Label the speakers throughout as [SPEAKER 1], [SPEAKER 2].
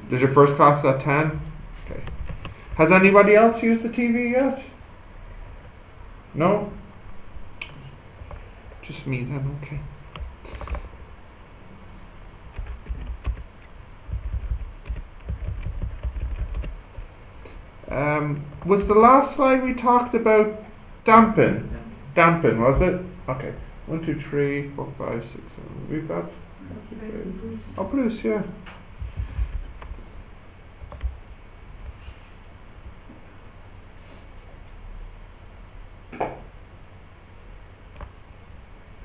[SPEAKER 1] Did your first class at 10? Okay. Has anybody else used the TV yet? No? Just me then, okay. Was the last slide we talked about dampen? Dampen, was it? Okay. 1, 2, 3, 4, 5, 6, 7. We've got. Oh, Bruce, yeah.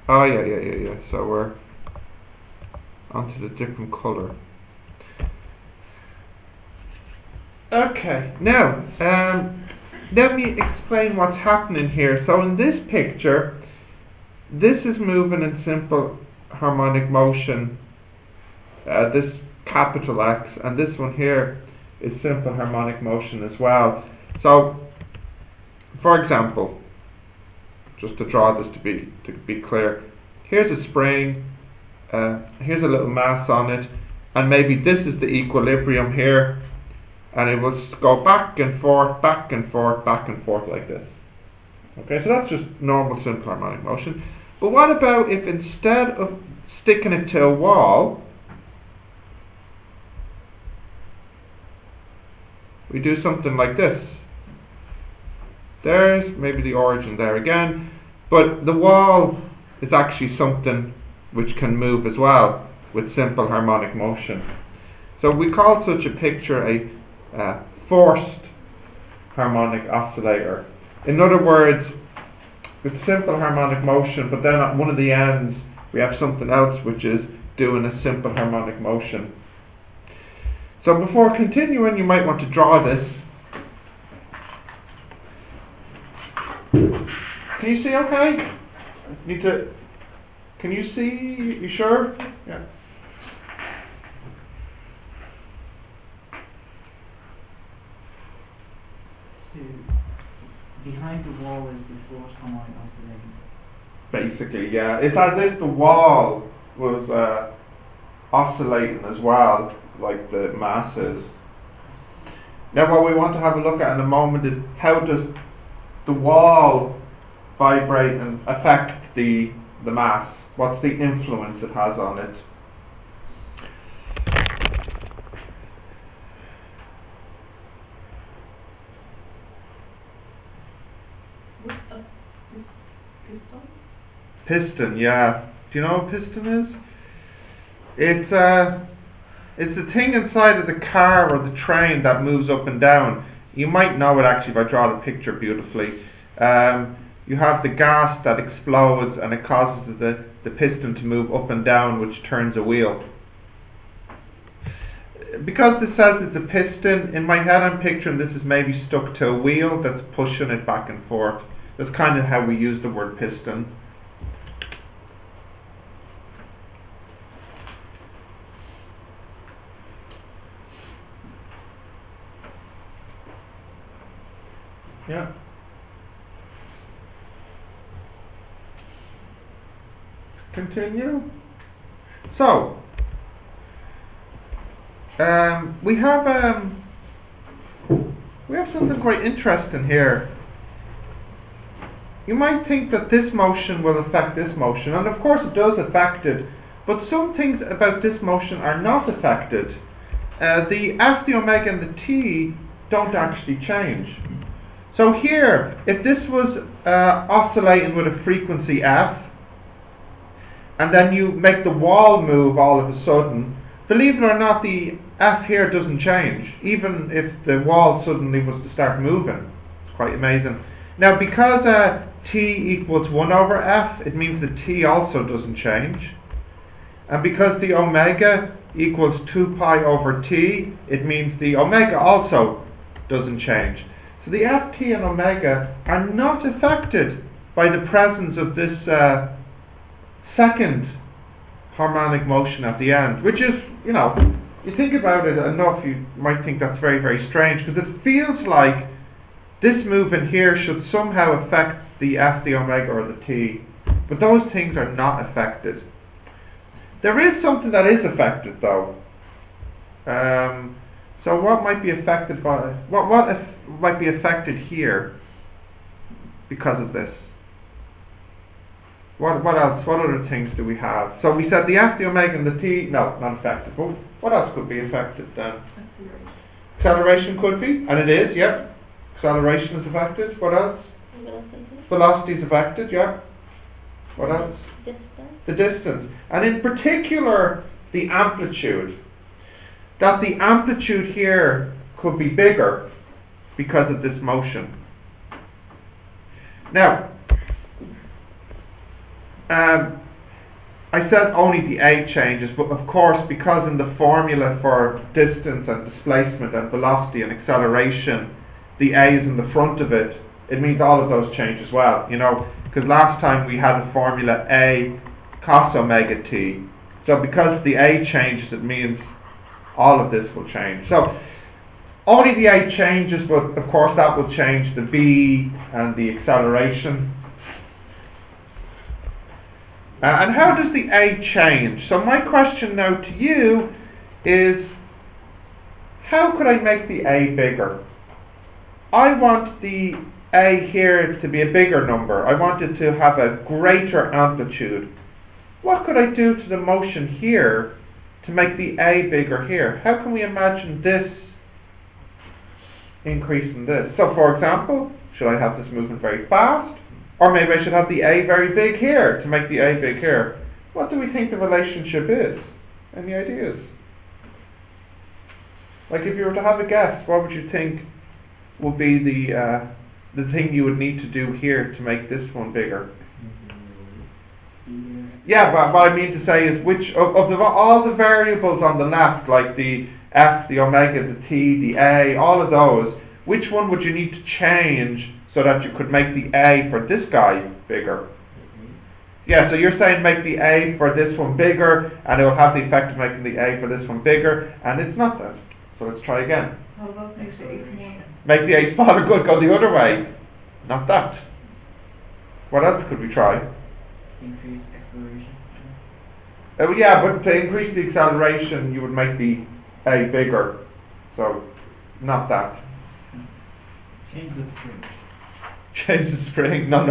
[SPEAKER 1] Oh, yeah. So we're onto the different colour. Okay, now let me explain what's happening here. So in this picture, this is moving in simple harmonic motion, this capital X, and this one here is simple harmonic motion as well. So, for example, just to draw this to be clear, here's a spring, here's a little mass on it, and maybe this is the equilibrium here, and it will go back and forth, back and forth, back and forth like this. Okay, so that's just normal simple harmonic motion. But what about if instead of sticking it to a wall, we do something like this? There's maybe the origin there again, but the wall is actually something which can move as well with simple harmonic motion. So we call such a picture a forced harmonic oscillator. In other words, it's simple harmonic motion, but then at one of the ends we have something else which is doing a simple harmonic motion. So before continuing, you might want to draw this. Can you see okay? Can you see? You sure? Yeah.
[SPEAKER 2] So behind the wall is the forced harmonic oscillator.
[SPEAKER 1] Basically, yeah. It's as if the wall was oscillating as well, like the mass is. Now what we want to have a look at in a moment is how does the wall vibrate and affect the mass? What's the influence it has on it? Piston, yeah. Do you know what a piston is? It's the thing inside of the car or the train that moves up and down. You might know it actually if I draw the picture beautifully. You have the gas that explodes and it causes the piston to move up and down, which turns a wheel. Because this says it's a piston, in my head I'm picturing this is maybe stuck to a wheel that's pushing it back and forth. That's kind of how we use the word piston. Yeah. Continue. So, we have something quite interesting here. You might think that this motion will affect this motion, and of course it does affect it, but some things about this motion are not affected. The F, the omega, and the T don't actually change. So here, if this was oscillating with a frequency F, and then you make the wall move all of a sudden, believe it or not, the F here doesn't change, even if the wall suddenly was to start moving. It's quite amazing. Now, because T equals 1 over F, it means that T also doesn't change. And because the omega equals 2 pi over T, it means the omega also doesn't change. So the F, T, and omega are not affected by the presence of this second harmonic motion at the end, which is, you know, you think about it enough, you might think that's very, very strange, because it feels like this movement here should somehow affect the F, the omega, or the T, but those things are not affected. There is something that is affected, though. So what might be affected by, might be affected here because of this? What else? What other things do we have? So we said the F, the omega, and the T, no, not affected. But what else could be affected then? Acceleration could be, and it is, yeah. Acceleration is affected. What else? Velocity is affected, yeah. What else?
[SPEAKER 3] Distance.
[SPEAKER 1] The distance. And in particular, the amplitude. That the amplitude here could be bigger because of this motion. Now, I said only the A changes, but of course, because in the formula for distance and displacement and velocity and acceleration, the A is in the front of it, it means all of those change as well, you know, because last time we had a formula A cos omega t, so because the A changes, it means all of this will change. So only the A changes, but of course that will change the B and the acceleration. And how does the A change? So my question now to you is, how could I make the A bigger? I want the A here to be a bigger number. I want it to have a greater amplitude. What could I do to the motion here to make the A bigger here? How can we imagine this increasing this? So for example, should I have this moving very fast? Or maybe I should have the A very big here to make the A big here. What do we think the relationship is? Any ideas? Like if you were to have a guess, what would you think would be the thing you would need to do here to make this one bigger? Yeah, but what I mean to say is which of all the variables on the left, like the F, the omega, the T, the A, all of those, which one would you need to change so that you could make the A for this guy bigger? Yeah, so you're saying make the A for this one bigger, and it will have the effect of making the A for this one bigger, and it's not that. So let's try again.
[SPEAKER 2] How about make the A smaller?
[SPEAKER 1] Make the A smaller, good, go the other way. Not that. What else could we try?
[SPEAKER 2] Increase acceleration.
[SPEAKER 1] Yeah, but to increase the acceleration, you would make the A bigger. So, not that.
[SPEAKER 2] Change the spring.
[SPEAKER 1] Change the spring? No.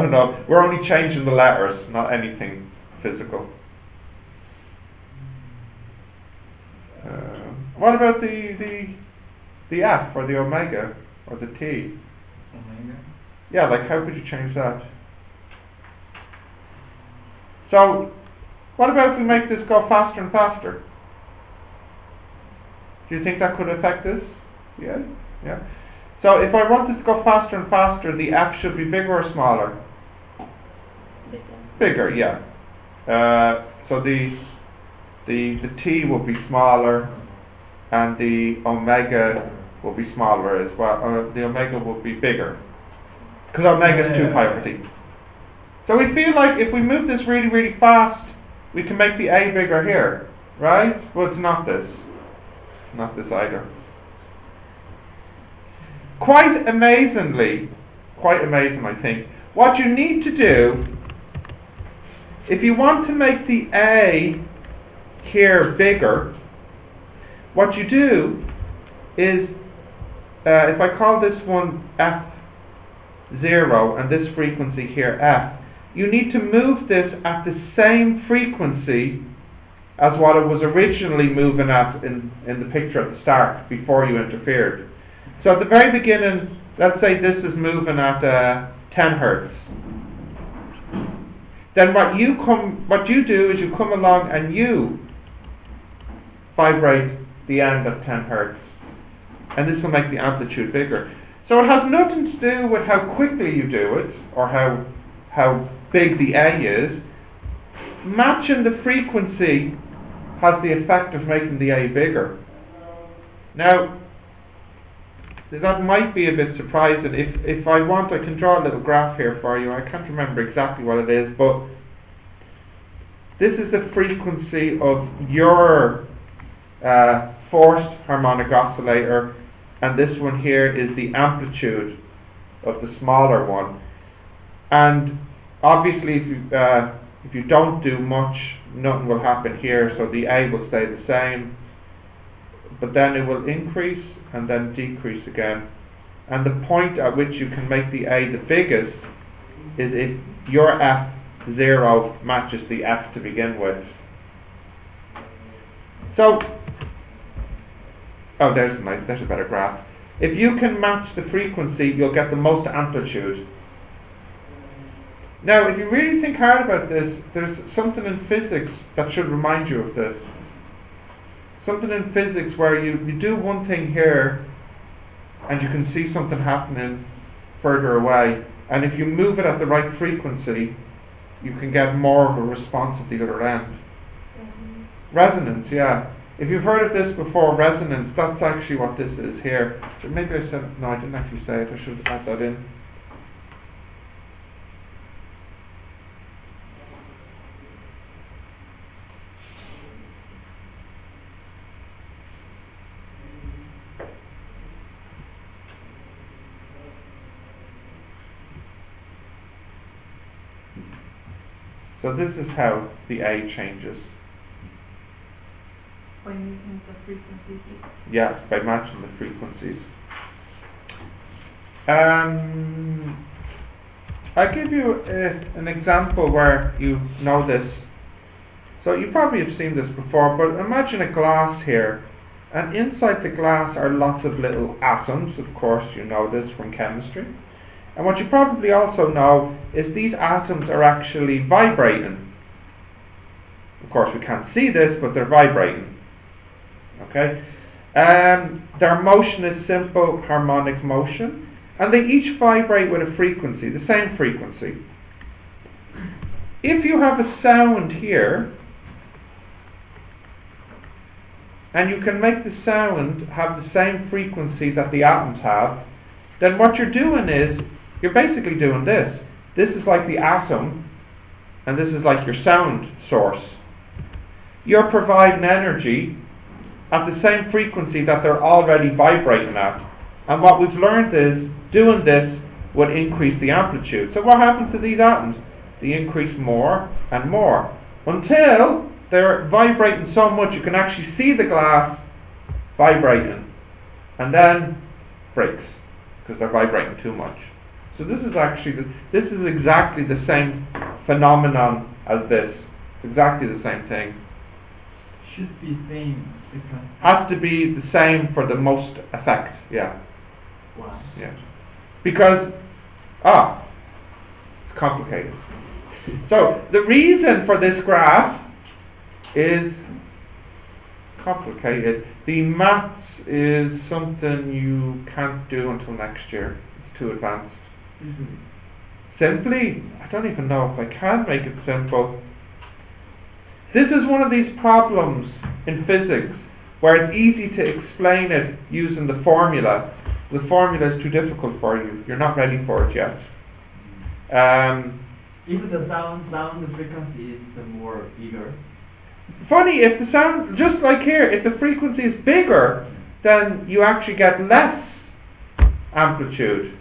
[SPEAKER 1] We're only changing the letters, not anything physical. What about the F or the omega or the T?
[SPEAKER 2] Omega.
[SPEAKER 1] Yeah, like how could you change that? So, what about if we make this go faster and faster? Do you think that could affect this? Yeah. So if I want this to go faster and faster, the F should be bigger or smaller? Bigger, yeah. So the T will be smaller, and the omega will be smaller as well. The omega will be bigger, because omega is 2 pi over T. So we feel like if we move this really, really fast, we can make the A bigger here, right? But it's not this. Not this either. Quite amazing I think, what you need to do, if you want to make the A here bigger, what you do is, if I call this one F0 and this frequency here F, you need to move this at the same frequency as what it was originally moving at in the picture at the start, before you interfered. So at the very beginning, let's say this is moving at 10 Hertz. Then what you do is you come along and you vibrate the end at 10 Hertz. And this will make the amplitude bigger. So it has nothing to do with how quickly you do it, or how big the A is. Matching the frequency has the effect of making the A bigger. Now, that might be a bit surprising. If I want, I can draw a little graph here for you. I can't remember exactly what it is, but this is the frequency of your forced harmonic oscillator, and this one here is the amplitude of the smaller one. And obviously, if you don't do much, nothing will happen here, so the A will stay the same. but then it will increase and then decrease again. And the point at which you can make the A the biggest is if your F0 matches the F to begin with. So, there's a better graph. If you can match the frequency, you'll get the most amplitude. Now, if you really think hard about this, there's something in physics that should remind you of this. Something in physics where you do one thing here, and you can see something happening further away. And if you move it at the right frequency, you can get more of a response at the other end. Resonance, yeah. If you've heard of this before, resonance, that's actually what this is here. So maybe I said, no, I didn't actually say it, I should add that in. So this is how the A changes.
[SPEAKER 3] By using the frequencies?
[SPEAKER 1] Yes, by matching the frequencies. I'll give you an example where you know this. So you probably have seen this before, but imagine a glass here, and inside the glass are lots of little atoms. Of course, you know this from chemistry. And what you probably also know is these atoms are actually vibrating. Of course, we can't see this, but they're vibrating. Okay? Their motion is simple harmonic motion, and they each vibrate with a frequency, the same frequency. If you have a sound here, and you can make the sound have the same frequency that the atoms have, then what you're doing is, you're basically doing this. This is like the atom, and this is like your sound source. You're providing energy at the same frequency that they're already vibrating at. And what we've learned is, doing this would increase the amplitude. So what happens to these atoms? They increase more and more, until they're vibrating so much you can actually see the glass vibrating, and then breaks, because they're vibrating too much. So this is actually, this is exactly the same phenomenon as this. It's exactly the same thing.
[SPEAKER 2] Should be same because
[SPEAKER 1] Has to be the same for the most effect, yeah.
[SPEAKER 2] why?
[SPEAKER 1] Yeah. Because, it's complicated. So the reason for this graph is complicated. The maths is something you can't do until next year. It's too advanced. Simply, I don't even know if I can make it simple. This is one of these problems in physics where it's easy to explain it using the formula. The formula is too difficult for you. You're not ready for it yet.
[SPEAKER 2] If the sound frequency is the more bigger.
[SPEAKER 1] Funny, if the sound, just like here, if the frequency is bigger, then you actually get less amplitude.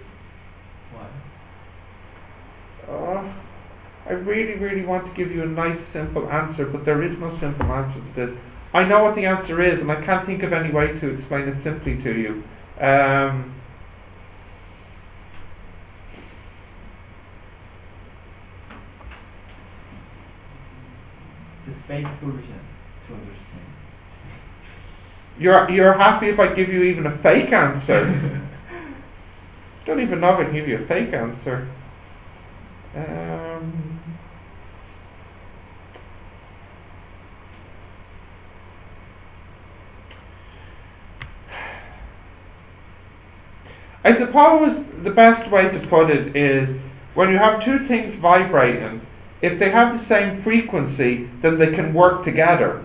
[SPEAKER 1] I really, really want to give you a nice, simple answer, but there is no simple answer to this. I know what the answer is, and I can't think of any way to explain it simply to you.
[SPEAKER 2] The fake solution to understand.
[SPEAKER 1] You're happy if I give you even a fake answer? Don't even know if I can give you a fake answer. I suppose the best way to put it is, when you have two things vibrating, if they have the same frequency, then they can work together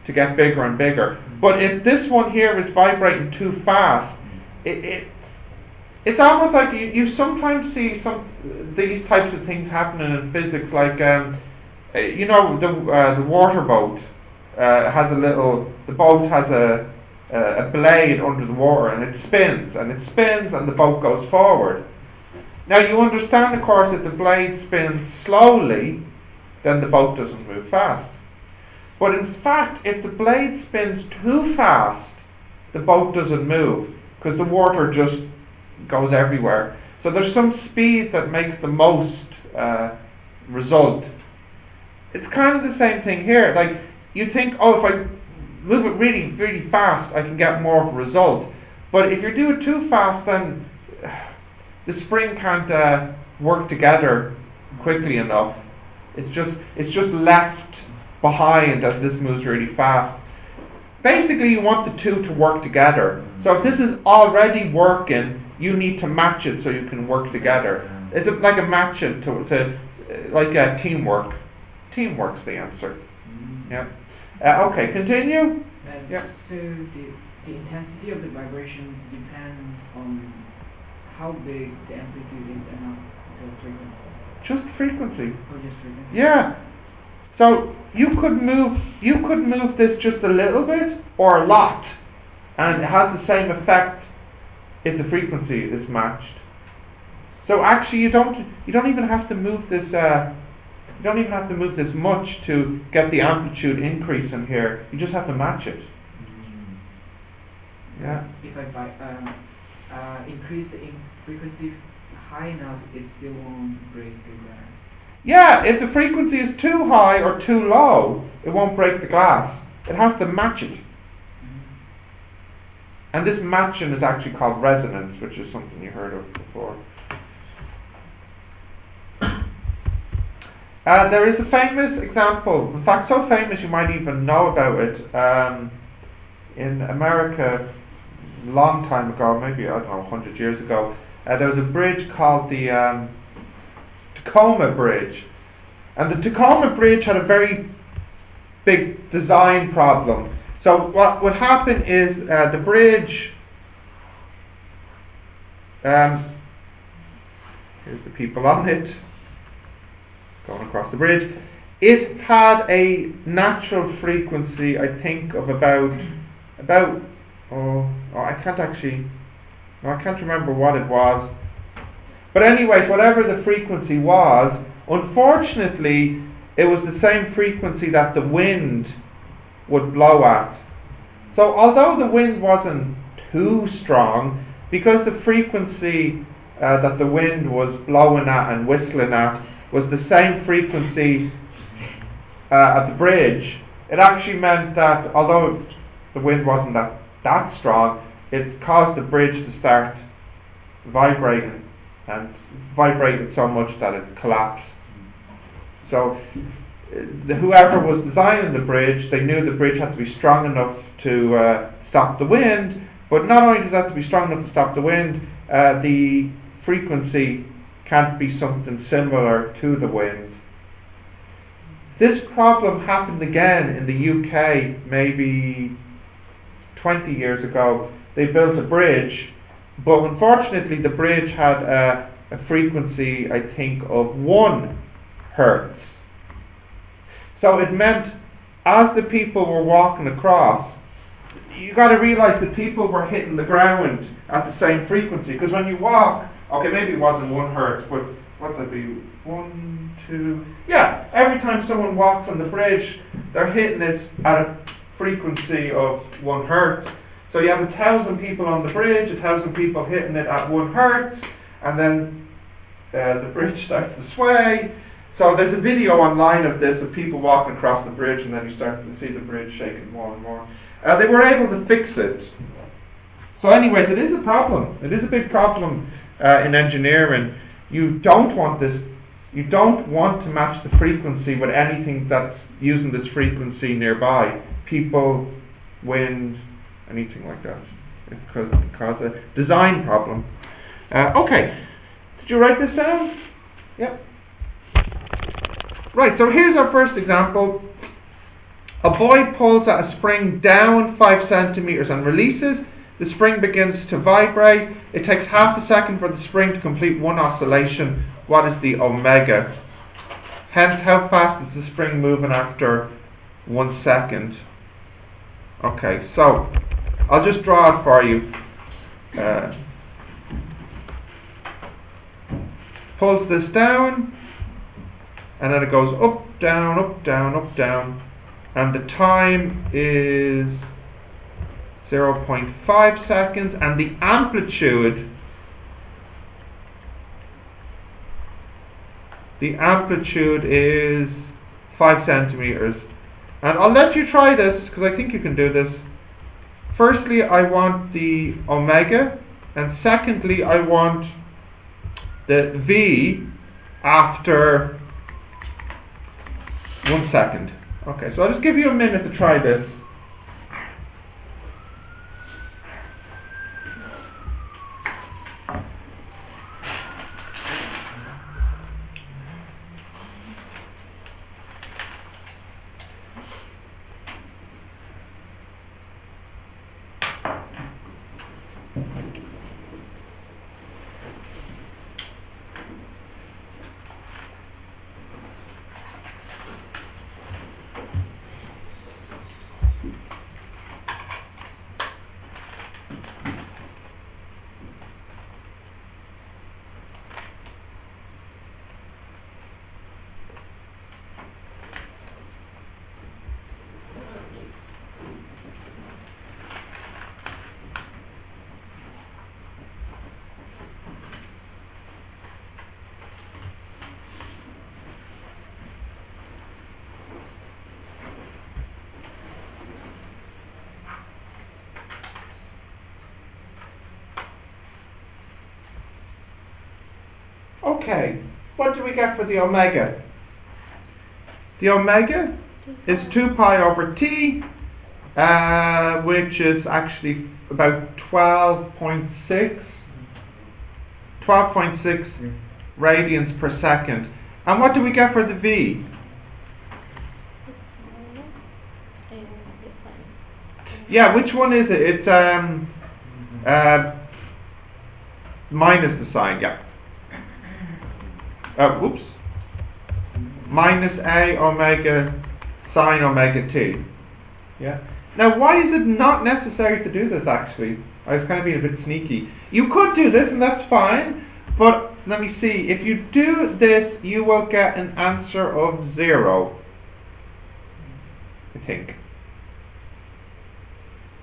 [SPEAKER 1] to get bigger and bigger. But if this one here is vibrating too fast, it's almost like you sometimes see these types of things happening in physics, like you know, the water boat has the boat has a blade under the water, and it spins and the boat goes forward. Now you understand, of course, if the blade spins slowly, then the boat doesn't move fast. But in fact, if the blade spins too fast, the boat doesn't move, because the water just goes everywhere. So there's some speed that makes the most result. It's kind of the same thing here. Like, you think, oh, if I move it really, really fast, I can get more of a result. But if you do it too fast, then the spring can't work together quickly enough. It's just left behind as this moves really fast. Basically, you want the two to work together. So if this is already working, you need to match it so you can work together. It's like a matching to like a teamwork. Teamwork's the answer. Yeah. Okay, continue. Yeah.
[SPEAKER 2] So the intensity of the vibration depends on how big the amplitude is and not the frequency.
[SPEAKER 1] Just frequency.
[SPEAKER 2] Or just frequency.
[SPEAKER 1] Yeah. So you could move this just a little bit or a lot, and it has the same effect if the frequency is matched. So actually, you don't even have to move this. You don't even have to move this much to get the amplitude increase in here. You just have to match it. Yeah.
[SPEAKER 2] If I increase the frequency high enough, it still won't break the glass.
[SPEAKER 1] Yeah, if the frequency is too high or too low, it won't break the glass. It has to match it. And this matching is actually called resonance, which is something you heard of before. There is a famous example, in fact so famous you might even know about it, in America a long time ago, maybe, I don't know, 100 years ago. There was a bridge called the Tacoma Bridge, and the Tacoma Bridge had a very big design problem. So what would happen is the bridge, here's the people on it going across the bridge. It had a natural frequency, I think, of about I can't remember what it was. But anyways, whatever the frequency was, unfortunately, it was the same frequency that the wind would blow at. So although the wind wasn't too strong, because the frequency that the wind was blowing at and whistling at was the same frequency at the bridge, it actually meant that although the wind wasn't that strong, it caused the bridge to start vibrating, and vibrated so much that it collapsed. So whoever was designing the bridge, they knew the bridge had to be strong enough to stop the wind, but not only does it have to be strong enough to stop the wind, the frequency can't be something similar to the wind. This problem happened again in the UK maybe 20 years ago. They built a bridge, but unfortunately the bridge had a frequency, I think, of 1 hertz. So it meant as the people were walking across, you got to realize that people were hitting the ground at the same frequency, because when you walk, okay, maybe it wasn't 1 hertz, but what would that be? 1, 2, yeah, every time someone walks on the bridge, they're hitting it at a frequency of 1 hertz. So you have 1,000 people on the bridge, 1,000 people hitting it at 1 hertz, and then the bridge starts to sway. So there's a video online of this, of people walking across the bridge, and then you start to see the bridge shaking more and more. They were able to fix it. So anyways, it is a problem. It is a big problem in engineering. You don't want this. You don't want to match the frequency with anything that's using this frequency nearby. People, wind, anything like that. It could cause a design problem. Okay. Did you write this down? Yep. Right, so here's our first example. A boy pulls at a spring down 5 centimeters and releases. The spring begins to vibrate. It takes half a second for the spring to complete 1 oscillation. What is the omega? Hence, how fast is the spring moving after 1 second? Okay, so I'll just draw it for you. Pulls this down, and then it goes up, down, up, down, up, down, and the time is 0.5 seconds, and the amplitude is 5 centimeters. And I'll let you try this because I think you can do this. Firstly, I want the omega, and secondly, I want the V after 1 second. Okay, so I'll just give you a minute to try this. Okay, what do we get for the omega? The omega is 2 pi over t, which is actually about 12.6 radians per second. And what do we get for the v? Yeah, which one is it? It's minus the sign, yeah. Whoops. Minus a omega sine omega t. Yeah. Now, why is it not necessary to do this, actually? I was kind of being a bit sneaky. You could do this, and that's fine, but let me see. If you do this, you will get an answer of 0. I think.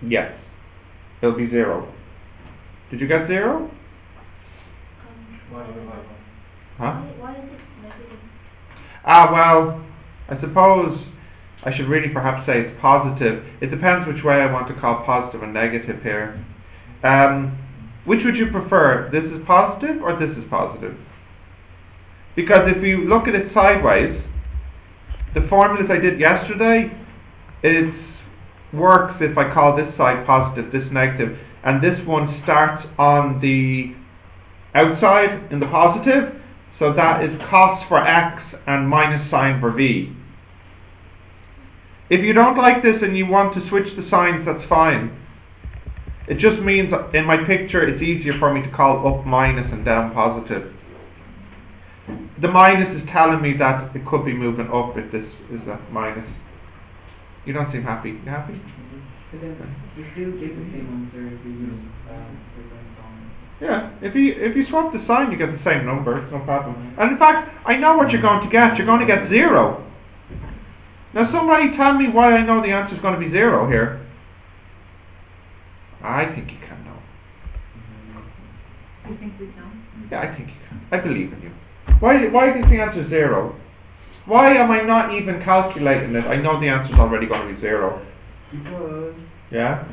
[SPEAKER 1] Yes. It'll be 0. Did you get 0? Huh?
[SPEAKER 3] Why is it negative?
[SPEAKER 1] Well, I suppose I should really perhaps say it's positive. It depends which way I want to call positive and negative here. Which would you prefer? This is positive or this is positive? Because if you look at it sideways, the formulas I did yesterday, it works if I call this side positive, this negative, and this one starts on the outside in the positive. So that is cos for x and minus sine for v. If you don't like this and you want to switch the signs, that's fine. It just means in my picture it's easier for me to call up minus and down positive. The minus is telling me that it could be moving up if this is a minus. You don't seem happy. You happy?
[SPEAKER 2] But then we still get the same answer if we use different signs.
[SPEAKER 1] Yeah, if you swap the sign, you get the same number. It's no problem. And in fact, I know what you're going to get. You're going to get 0. Now, somebody tell me why I know the answer is going to be 0 here. I think you can know.
[SPEAKER 3] You think we can?
[SPEAKER 1] Yeah, I think you can. I believe in you. Why do you think the answer is 0? Why am I not even calculating it? I know the answer is already going to be 0.
[SPEAKER 2] Because
[SPEAKER 1] Yeah?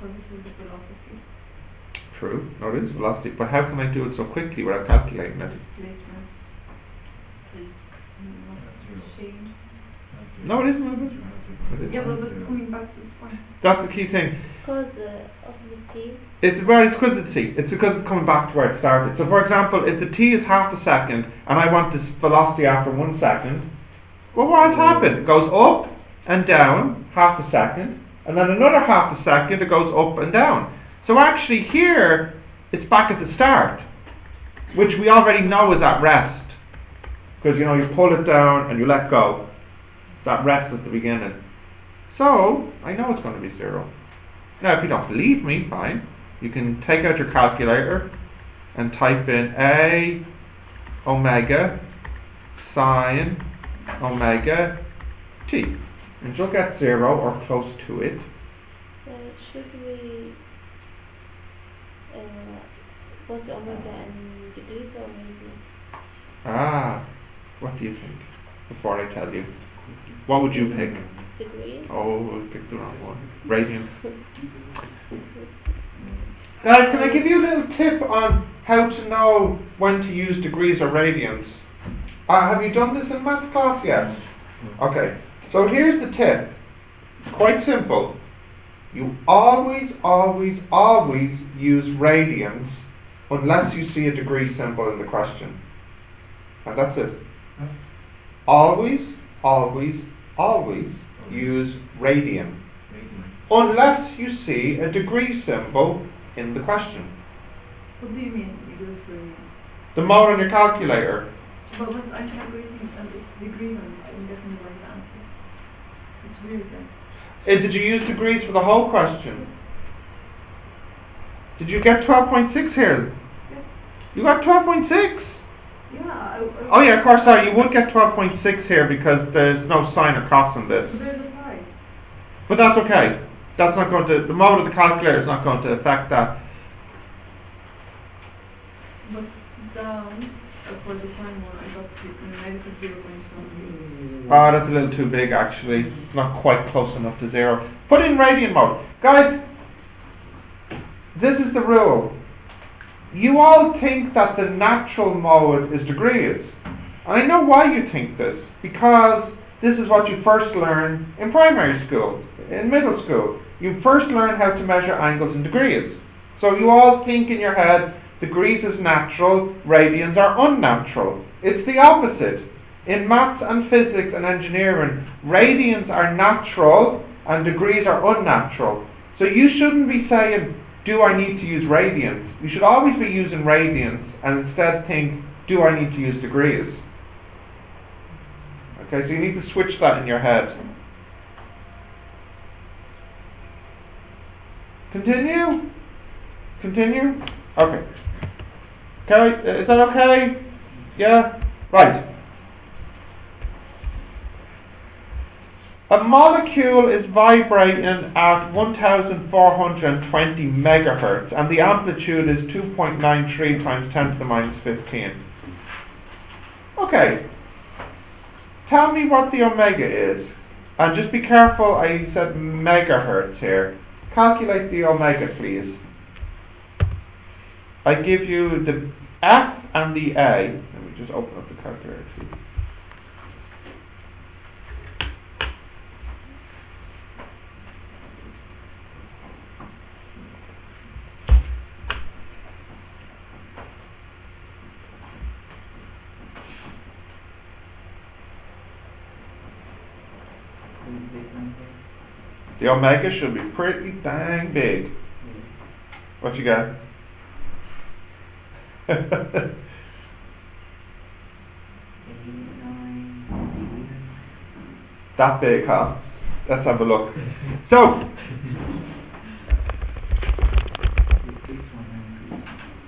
[SPEAKER 3] This is the velocity.
[SPEAKER 1] True. No, it is velocity. But how can I do it so quickly without calculating it?
[SPEAKER 3] Displacement is not change.
[SPEAKER 1] No, it isn't. Is it? It
[SPEAKER 3] Yeah,
[SPEAKER 1] isn't.
[SPEAKER 3] but coming back to the point.
[SPEAKER 1] That's the key thing.
[SPEAKER 4] Because of the t.
[SPEAKER 1] It's because of the t. It's because it's coming back to where it started. So, for example, if the t is half a second and I want this velocity after 1 second, well, what has happened? It goes up and down half a second, and then another half a second it goes up and down. So actually here it's back at the start, which we already know is at rest, because you pull it down and you let go. That rest at the beginning. So I know it's going to be 0. Now if you don't believe me, fine. You can take out your calculator and type in a omega sine omega t. and you'll get 0 or close to it.
[SPEAKER 4] Should we put omega in degrees or radians?
[SPEAKER 1] What do you think? Before I tell you, what would you pick?
[SPEAKER 4] Degrees?
[SPEAKER 1] Oh, I picked the wrong one. Radians. Guys, can I give you a little tip on how to know when to use degrees or radians? Have you done this in maths class yet? Okay, so here's the tip. It's quite simple. You always, always, always use radians unless you see a degree symbol in the question. And that's it. Always, always, always use radian unless you see a degree symbol in the question.
[SPEAKER 3] What do you mean? You use radians?
[SPEAKER 1] The mode on your calculator.
[SPEAKER 3] But when I calculating and it's degree, I'm getting the right answer. It's weird then.
[SPEAKER 1] Did you use degrees for the whole question? Did you get 12.6 here?
[SPEAKER 3] Yes.
[SPEAKER 1] You got 12.6?
[SPEAKER 3] Yeah.
[SPEAKER 1] Oh yeah, of course, sorry, you would get 12.6 here because there's no sign or cost in this.
[SPEAKER 3] So there's a price.
[SPEAKER 1] But that's okay. That's not going to, the mode of the calculator is not going to affect that.
[SPEAKER 3] But down for the time one, I got negative 0.7.
[SPEAKER 1] Oh, that's a little too big actually. It's not quite close enough to 0. Put in radian mode. Guys, this is the rule. You all think that the natural mode is degrees. And I know why you think this. Because this is what you first learn in primary school, in middle school. You first learn how to measure angles in degrees. So you all think in your head, degrees is natural, radians are unnatural. It's the opposite. In maths and physics and engineering, radians are natural and degrees are unnatural. So you shouldn't be saying, do I need to use radians? You should always be using radians and instead think, do I need to use degrees? Okay, so you need to switch that in your head. Continue? Continue? Okay. Okay, is that okay? Yeah? Right. A molecule is vibrating at 1420 megahertz and the amplitude is 2.93 times 10 to the minus 15. Okay. Tell me what the omega is. And just be careful, I said megahertz here. Calculate the omega, please. I give you the F and the A. Let me just open up the calculator, please. The omega should be pretty dang big. What you got? That big, huh? Let's have a look. So,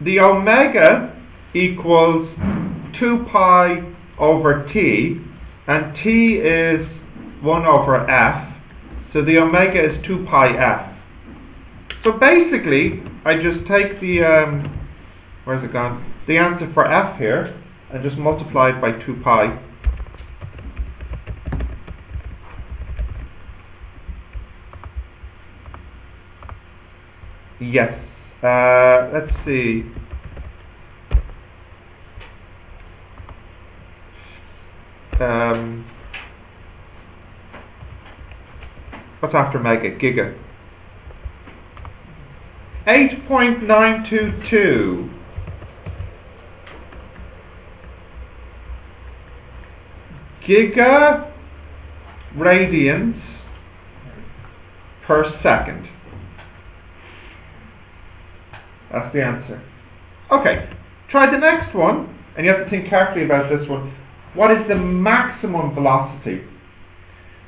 [SPEAKER 1] the omega equals 2 pi over t, and t is 1 over f. So the omega is 2 pi f. So basically, I just take the, where's it gone? The answer for f here, and just multiply it by 2 pi. Yes. Let's see. What's after mega? Giga. 8.922. Giga radians per second. That's the answer. Okay, try the next one, and you have to think carefully about this one. What is the maximum velocity?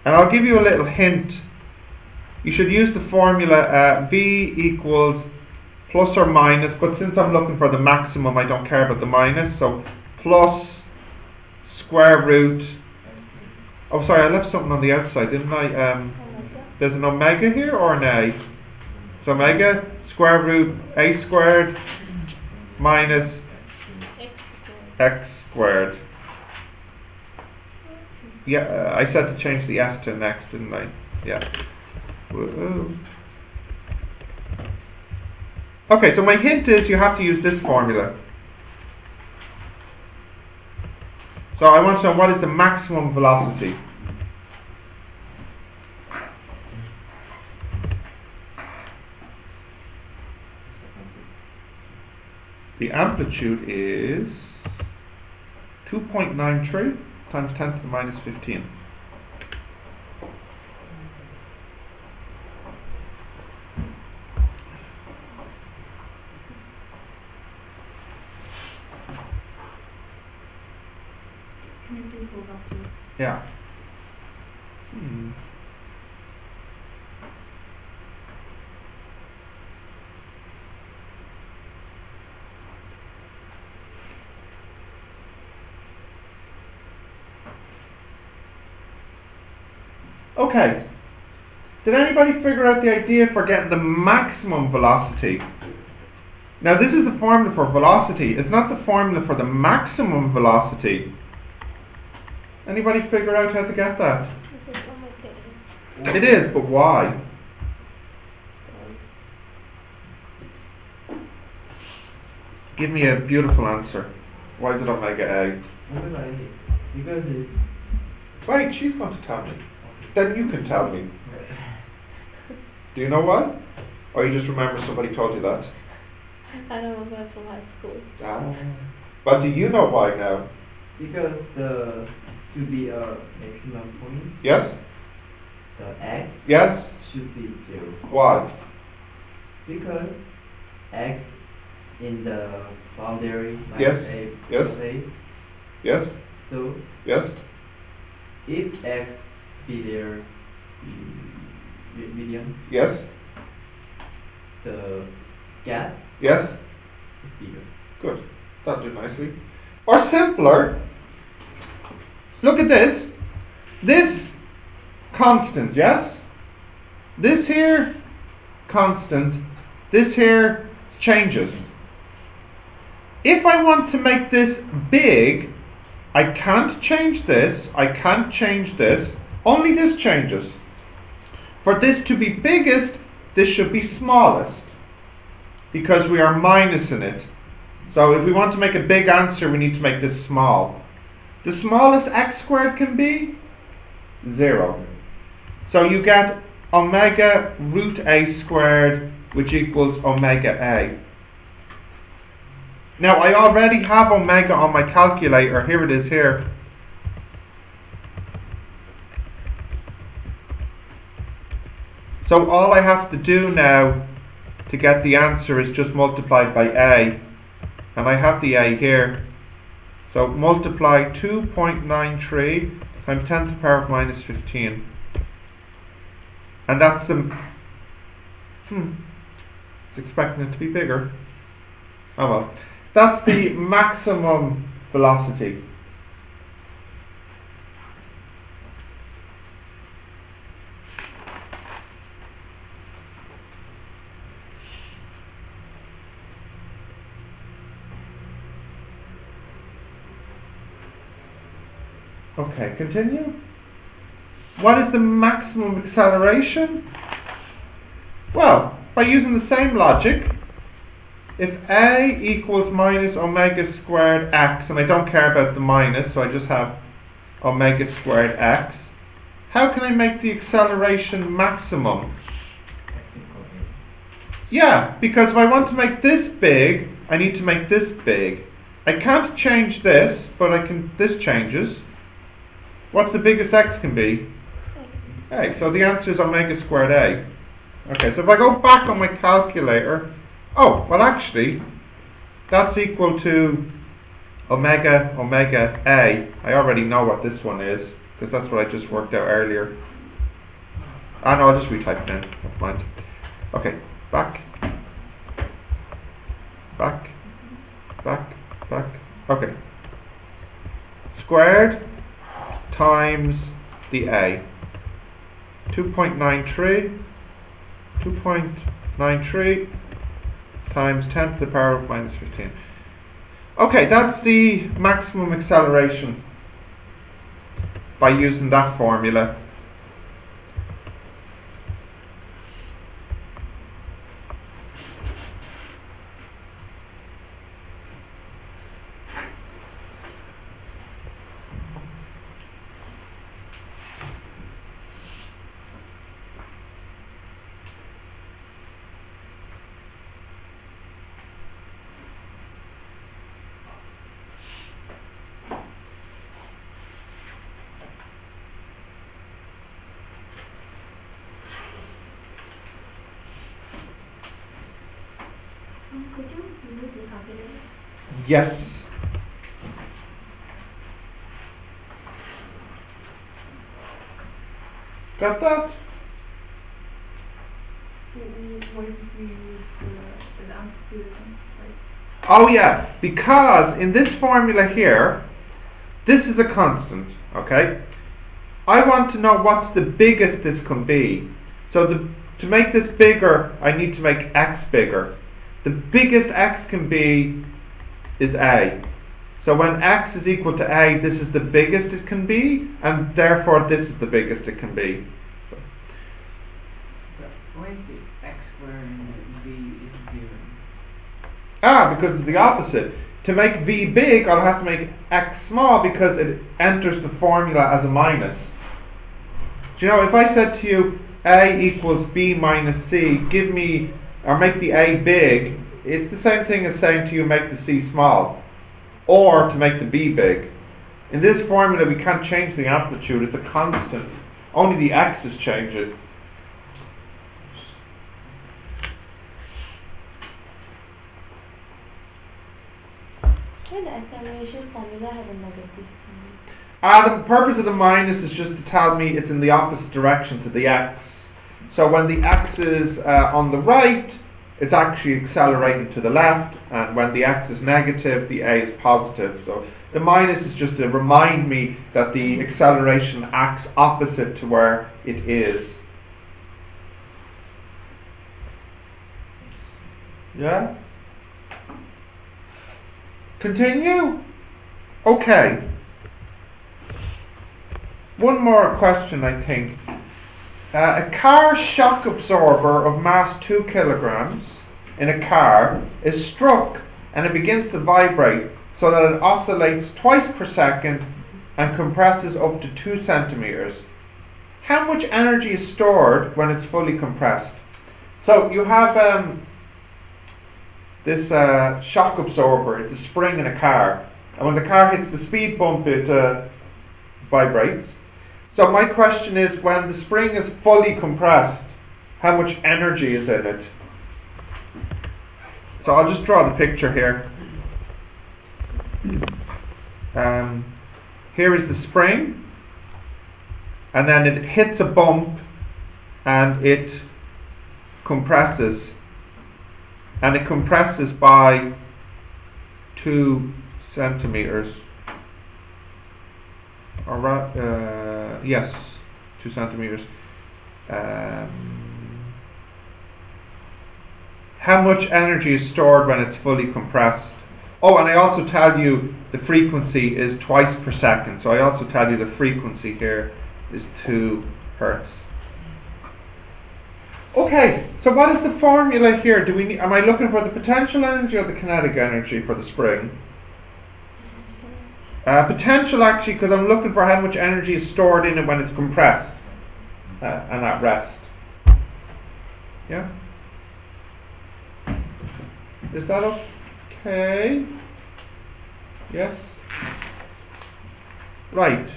[SPEAKER 1] And I'll give you a little hint. You should use the formula V equals plus or minus, but since I'm looking for the maximum, I don't care about the minus. So plus square root Oh, sorry, I left something on the outside, didn't I?
[SPEAKER 4] Omega.
[SPEAKER 1] There's an omega here or an a? So omega square root a squared minus
[SPEAKER 4] X squared.
[SPEAKER 1] x squared. Yeah, I said to change the s to an x, didn't I? Yeah. Woo-hoo. Okay, so my hint is you have to use this formula. So I want to know what is the maximum velocity. The amplitude is 2.93 times 10 to the minus 15.
[SPEAKER 3] Can you please hold up to it?
[SPEAKER 1] Yeah. Okay. Did anybody figure out the idea for getting the maximum velocity? Now this is the formula for velocity. It's not the formula for the maximum velocity. Anybody figure out how to get that?
[SPEAKER 4] This is omega.
[SPEAKER 1] It is, but why? Give me a beautiful answer. Why is it omega A?
[SPEAKER 2] Because it's
[SPEAKER 1] Wait, she's going to tell me. Then you can tell me. Do you know why? Or you just remember somebody told you that?
[SPEAKER 4] I don't know that from high school.
[SPEAKER 1] But do you know why now?
[SPEAKER 2] because the to be a maximum point,
[SPEAKER 1] Yes?
[SPEAKER 2] the x
[SPEAKER 1] Yes?
[SPEAKER 2] should be 0.
[SPEAKER 1] Why?
[SPEAKER 2] Because x in the boundary minus
[SPEAKER 1] Yes.
[SPEAKER 2] a
[SPEAKER 1] Yes.
[SPEAKER 2] plus a.
[SPEAKER 1] Yes?
[SPEAKER 2] So
[SPEAKER 1] Yes?
[SPEAKER 2] if x be there medium,
[SPEAKER 1] Yes?
[SPEAKER 2] the gap
[SPEAKER 1] Yes?
[SPEAKER 2] is bigger.
[SPEAKER 1] Good. That'll do nicely. Or simpler, look at this. This constant, yes? This here, constant. This here changes. If I want to make this big, I can't change this, I can't change this, only this changes. For this to be biggest, this should be smallest, because we are minusing it. So if we want to make a big answer, we need to make this small. The smallest x squared can be 0. So you get omega root a squared, which equals omega a. Now I already have omega on my calculator. Here it is here. So all I have to do now to get the answer is just multiply by a. And I have the a here. So multiply 2.93 times 10 to the power of minus 15. And that's the... It's expecting it to be bigger. Oh well. That's the maximum velocity. Okay, continue. What is the maximum acceleration? Well, by using the same logic, if a equals minus omega squared x, and I don't care about the minus, so I just have omega squared x, how can I make the acceleration maximum? Yeah, because if I want to make this big, I need to make this big. I can't change this, but I can. This changes. What's the biggest x can be? A. So the answer is omega squared a. Okay, so if I go back on my calculator, oh, well actually, that's equal to omega a. I already know what this one is, because that's what I just worked out earlier. Ah no, I'll just retype it in, never mind. Okay, back. Okay. Squared times the A. 2.93 times 10 to the power of minus 15. Okay, that's the maximum acceleration by using that formula.
[SPEAKER 4] Could you use the calculator?
[SPEAKER 1] Yes. Got that?
[SPEAKER 3] What if we use the amplitude again, right?
[SPEAKER 1] Oh yeah, because in this formula here, this is a constant, okay? I want to know what's the biggest this can be. So to make this bigger, I need to make x bigger. The biggest x can be is A. So when x is equal to A, this is the biggest it can be, and therefore this is the biggest it can be. So.
[SPEAKER 2] Why is the x squared and v is 0?
[SPEAKER 1] Because it's the opposite. To make v big, I'll have to make x small because it enters the formula as a minus. Do you know, if I said to you A equals B minus C, give me, or make the A big, it's the same thing as saying to you make the C small, or to make the B big. In this formula we can't change the amplitude, it's a constant. Only the x's change it.
[SPEAKER 4] Why the acceleration formula have a negative sign?
[SPEAKER 1] The purpose of the minus is just to tell me it's in the opposite direction to the x. So when the x is on the right, it's actually accelerating to the left, and when the x is negative, the a is positive. So the minus is just to remind me that the acceleration acts opposite to where it is. Yeah? Continue? Okay. One more question, I think. A car shock absorber of mass 2 kilograms in a car is struck and it begins to vibrate so that it oscillates twice per second and compresses up to 2 centimeters. How much energy is stored when it's fully compressed? So you have this shock absorber, it's a spring in a car, and when the car hits the speed bump it vibrates. So my question is, when the spring is fully compressed, how much energy is in it? So I'll just draw the picture here. Here is the spring, and then it hits a bump and it compresses. And it compresses by 2 centimeters. Yes, 2 centimeters. How much energy is stored when it's fully compressed? Oh, and I also tell you the frequency is twice per second. So I also tell you the frequency here is 2 hertz. Okay, so what is the formula here? Am I looking for the potential energy or the kinetic energy for the spring? Potential, actually, because I'm looking for how much energy is stored in it when it's compressed and at rest. Yeah? Is that okay? Yes? Right.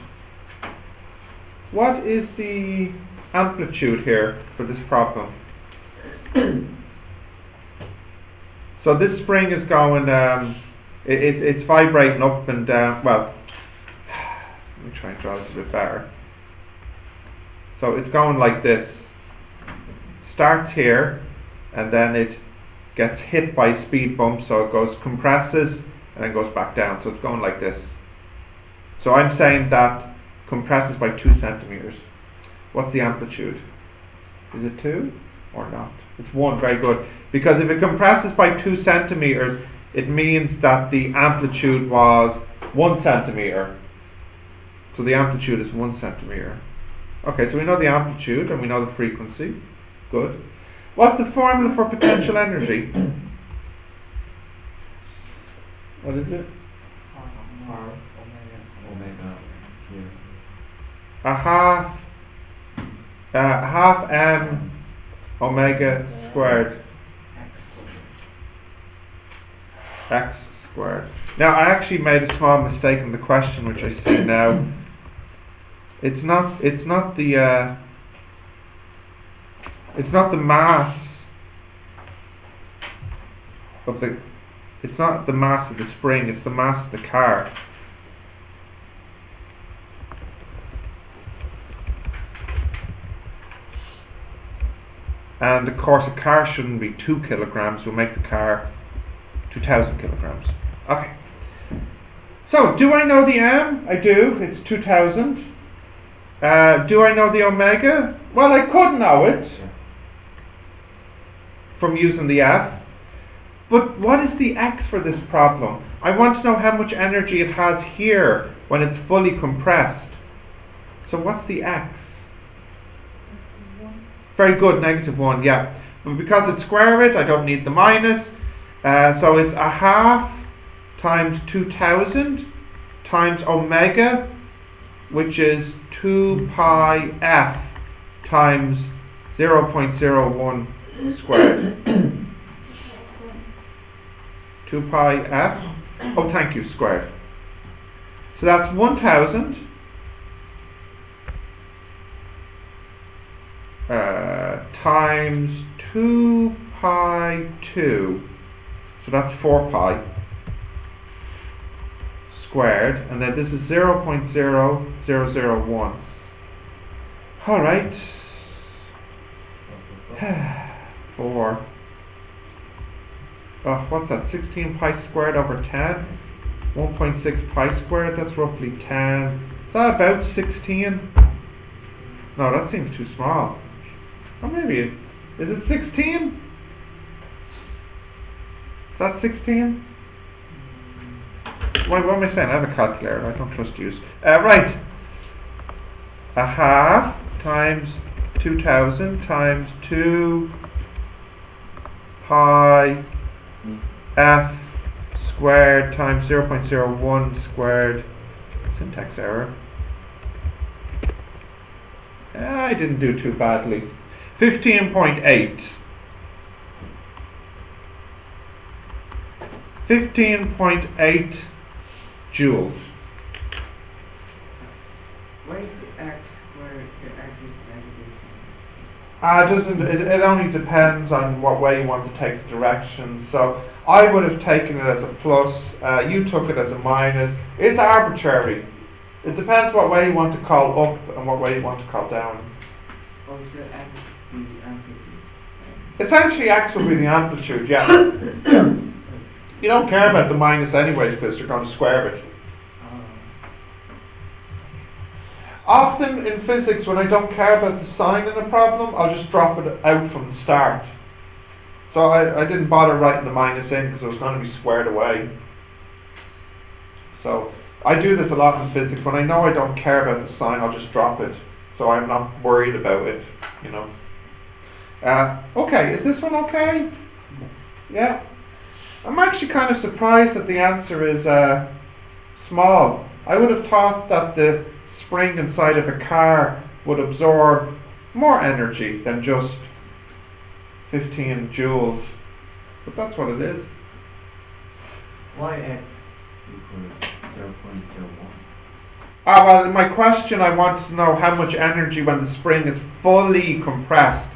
[SPEAKER 1] What is the amplitude here for this problem? So this spring is going, it's vibrating up and down. Well, let me try and draw this a bit better. So it's going like this. Starts here, and then it gets hit by a speed bump, so it goes, compresses, and then goes back down. So it's going like this. So I'm saying that compresses by 2 centimeters. What's the amplitude? Is it 2 or not? It's 1, very good. Because if it compresses by 2 centimeters, it means that the amplitude was 1 centimeter. So the amplitude is 1 centimeter. Okay, so we know the amplitude and we know the frequency. Good. What's the formula for potential energy? What is it?
[SPEAKER 5] Omega.
[SPEAKER 1] Half m omega squared x squared. Now I actually made a small mistake in the question, which I see now. It's not the mass of the spring, it's the mass of the car. And of course a car shouldn't be 2 kilograms, we'll make the car 2,000 kilograms. Okay. So, do I know the m? I do, it's 2,000. Do I know the omega? Well, I could know it from using the f. But what is the x for this problem? I want to know how much energy it has here when it's fully compressed. So what's the x? Very good, -1, yeah. But because it's square root, I don't need the minus. So it's a half times 2,000 times omega, which is 2 pi f times 0.01 squared. 2 pi f, oh thank you, squared. So that's 1,000 times 2 pi 2, so that's 4 pi squared, and then this is 0.0001. Alright. 4. Oh, what's that? 16 pi squared over 10? 1.6 pi squared, that's roughly 10. Is that about 16? No, that seems too small. Or maybe is it 16? Is that 16? What am I saying? I have a calculator, I don't trust you. Right. A half times 2,000 times 2 pi f squared times 0.01 squared. Syntax error. I didn't do too badly. 15.8. 15.8 joules.
[SPEAKER 2] Why is the x where the x is negative?
[SPEAKER 1] It only depends on what way you want to take the direction. So I would have taken it as a plus, you took it as a minus. It's arbitrary. It depends what way you want to call up and what way you want to call down.
[SPEAKER 2] Or is the x the amplitude?
[SPEAKER 1] Essentially x will be the amplitude, yeah. You don't care about the minus anyway because you're going to square it. Often in physics, when I don't care about the sign in a problem, I'll just drop it out from the start. So I didn't bother writing the minus in because it was going to be squared away. So I do this a lot in physics. When I know I don't care about the sign, I'll just drop it. So I'm not worried about it, you know. Okay, is this one okay? Yeah. I'm actually kind of surprised that the answer is small. I would have thought that the spring inside of a car would absorb more energy than just 15 joules. But that's what it is.
[SPEAKER 5] Why x equals 0.01?
[SPEAKER 1] Well, in my question I want to know how much energy when the spring is fully compressed.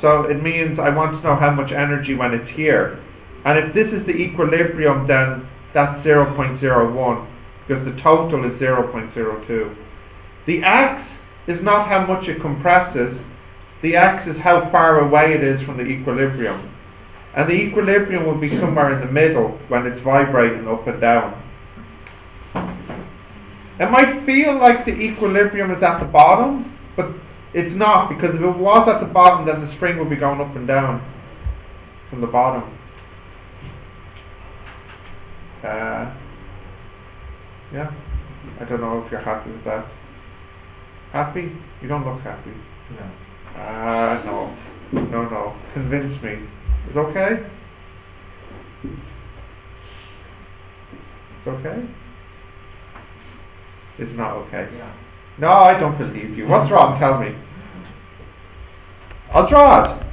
[SPEAKER 1] So it means I want to know how much energy when it's here. And if this is the equilibrium, then that's 0.01, because the total is 0.02. The x is not how much it compresses. The x is how far away it is from the equilibrium. And the equilibrium will be somewhere in the middle when it's vibrating up and down. It might feel like the equilibrium is at the bottom, but it's not, because if it was at the bottom, then the spring would be going up and down from the bottom. Yeah, I don't know if you're happy with that. Happy? You don't look happy.
[SPEAKER 5] No.
[SPEAKER 1] No. Convince me. Is it okay? It's okay? It's not okay.
[SPEAKER 5] Yeah.
[SPEAKER 1] No, I don't believe you. What's wrong? Tell me. I'll draw it.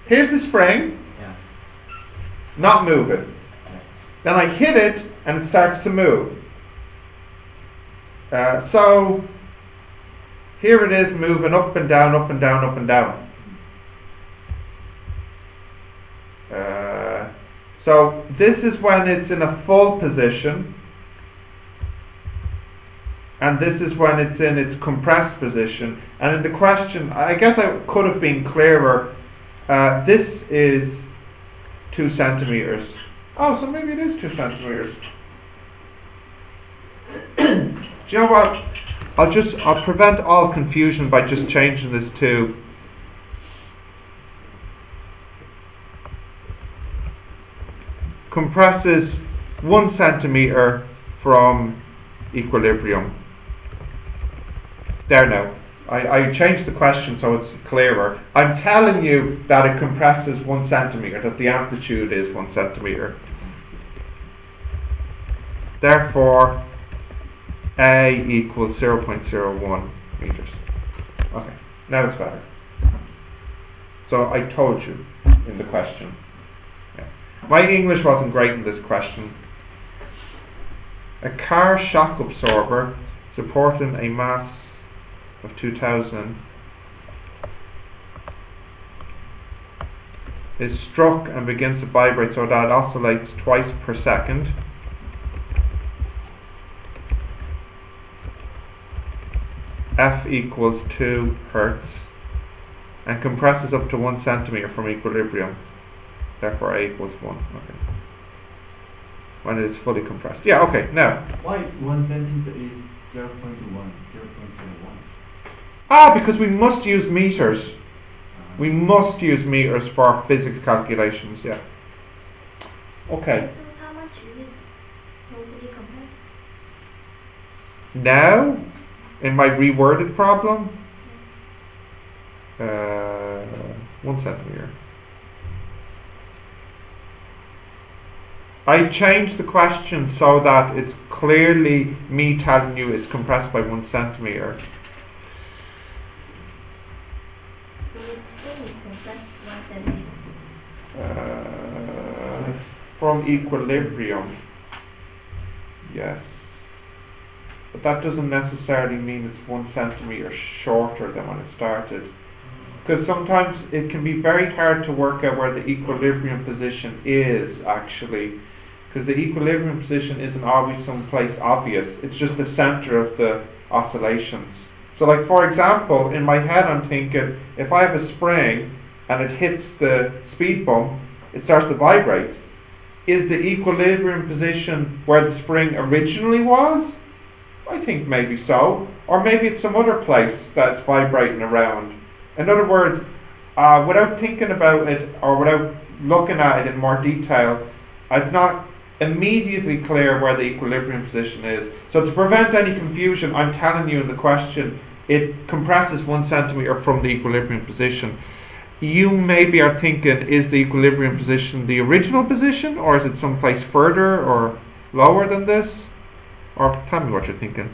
[SPEAKER 1] Here's the spring.
[SPEAKER 5] Yeah.
[SPEAKER 1] Not moving.
[SPEAKER 5] Yeah.
[SPEAKER 1] Then I hit it and it starts to move. So here it is moving up and down, up and down, up and down. So this is when it's in a full position, and this is when it's in its compressed position. And in the question, I guess I could have been clearer. This is 2 centimeters. Oh, so maybe it is 2 centimeters. Do you know what? I'll prevent all confusion by just changing this to compresses 1 centimeter from equilibrium. There now. I changed the question so it's clearer. I'm telling you that it compresses 1 centimeter, that the amplitude is 1 centimeter. Therefore, A equals 0.01 meters. Okay, now it's better. So I told you in the question. Yeah. My English wasn't great in this question. A car shock absorber supporting a mass of 2000 is struck and begins to vibrate so that it oscillates twice per second. F equals 2 hertz and compresses up to 1 centimeter from equilibrium. Therefore A equals 1. Okay. When it is fully compressed. Yeah, okay, now.
[SPEAKER 5] Why 1 centimeter is 0.1?
[SPEAKER 1] Because we must use meters. We must use meters for physics calculations, yeah. Okay.
[SPEAKER 4] So how much is it totally compressed?
[SPEAKER 1] Now, in my reworded problem, 1 centimeter. I changed the question so that it's clearly me telling you it's compressed by 1 centimeter.
[SPEAKER 4] So it's fully compressed 1 centimeter.
[SPEAKER 1] From equilibrium. Yes. But that doesn't necessarily mean it's 1 centimeter shorter than when it started. Because sometimes it can be very hard to work out where the equilibrium position is, actually. Because the equilibrium position isn't always someplace obvious. It's just the center of the oscillations. So like, for example, in my head I'm thinking, if I have a spring and it hits the speed bump, it starts to vibrate. Is the equilibrium position where the spring originally was? I think maybe so. Or maybe it's some other place that's vibrating around. In other words, without thinking about it or without looking at it in more detail, it's not immediately clear where the equilibrium position is. So to prevent any confusion, I'm telling you in the question, it compresses 1 centimeter from the equilibrium position. You maybe are thinking, is the equilibrium position the original position, or is it someplace further or lower than this? Or tell me what you're thinking.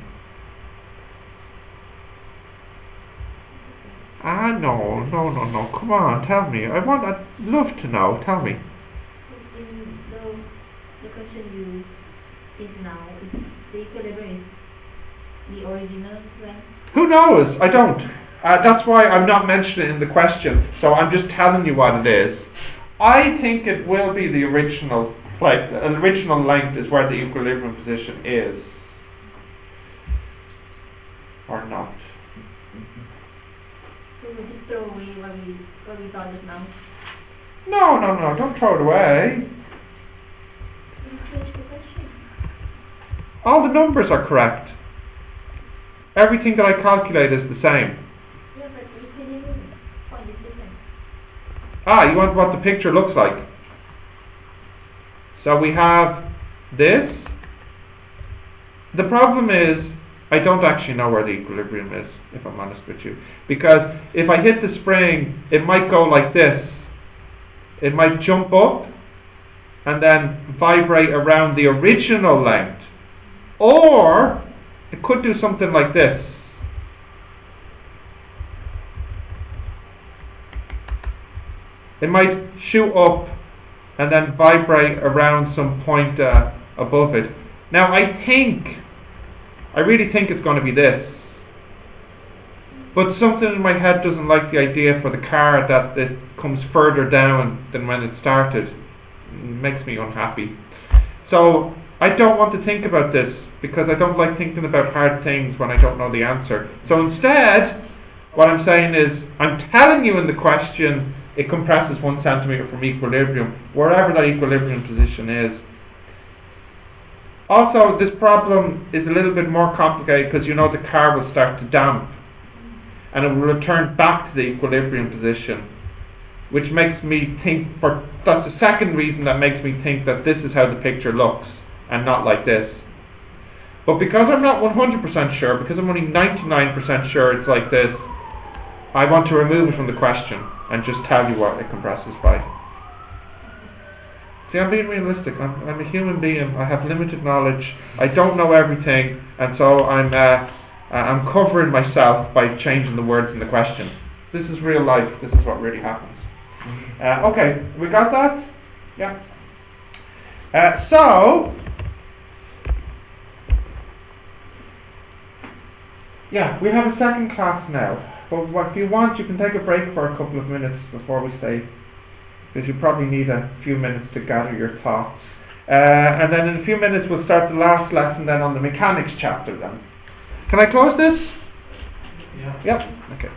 [SPEAKER 1] No, come on, tell me. I'd love to know, tell me.
[SPEAKER 4] In the question you is now, is the equilibrium is the original length?
[SPEAKER 1] Who knows? I don't. That's why I'm not mentioning it in the question, so I'm just telling you what it is. I think it will be the original place. The original length is where the equilibrium position is. Or not.
[SPEAKER 4] So we just throw away what we got just now?
[SPEAKER 1] No, don't throw it away.
[SPEAKER 4] Change the question.
[SPEAKER 1] All the numbers are correct. Everything that I calculate is the same.
[SPEAKER 4] Yeah, but equilibrium point is different.
[SPEAKER 1] You want what the picture looks like. So we have this. The problem is, I don't actually know where the equilibrium is, if I'm honest with you. Because if I hit the spring, it might go like this. It might jump up and then vibrate around the original length. Or it could do something like this. It might shoot up and then vibrate around some point above it. Now I really think it's going to be this. But something in my head doesn't like the idea for the car that it comes further down than when it started. It makes me unhappy. So I don't want to think about this, because I don't like thinking about hard things when I don't know the answer. So instead, what I'm saying is, I'm telling you in the question, it compresses 1 centimeter from equilibrium, wherever that equilibrium position is. Also, this problem is a little bit more complicated because you know the car will start to damp and it will return back to the equilibrium position, which makes me think, that's the second reason that makes me think that this is how the picture looks and not like this. But because I'm not 100% sure, because I'm only 99% sure it's like this, I want to remove it from the question and just tell you what it compresses by. See, I'm being realistic. I'm a human being. I have limited knowledge. I don't know everything, and so I'm covering myself by changing the words in the question. This is real life. This is what really happens. Okay, we got that? Yeah. We have a second class now. But if you want, you can take a break for a couple of minutes before we stay, because you probably need a few minutes to gather your thoughts. And then in a few minutes we'll start the last lesson then on the mechanics chapter then. Can I close this?
[SPEAKER 5] Yeah.
[SPEAKER 1] Yep. Okay.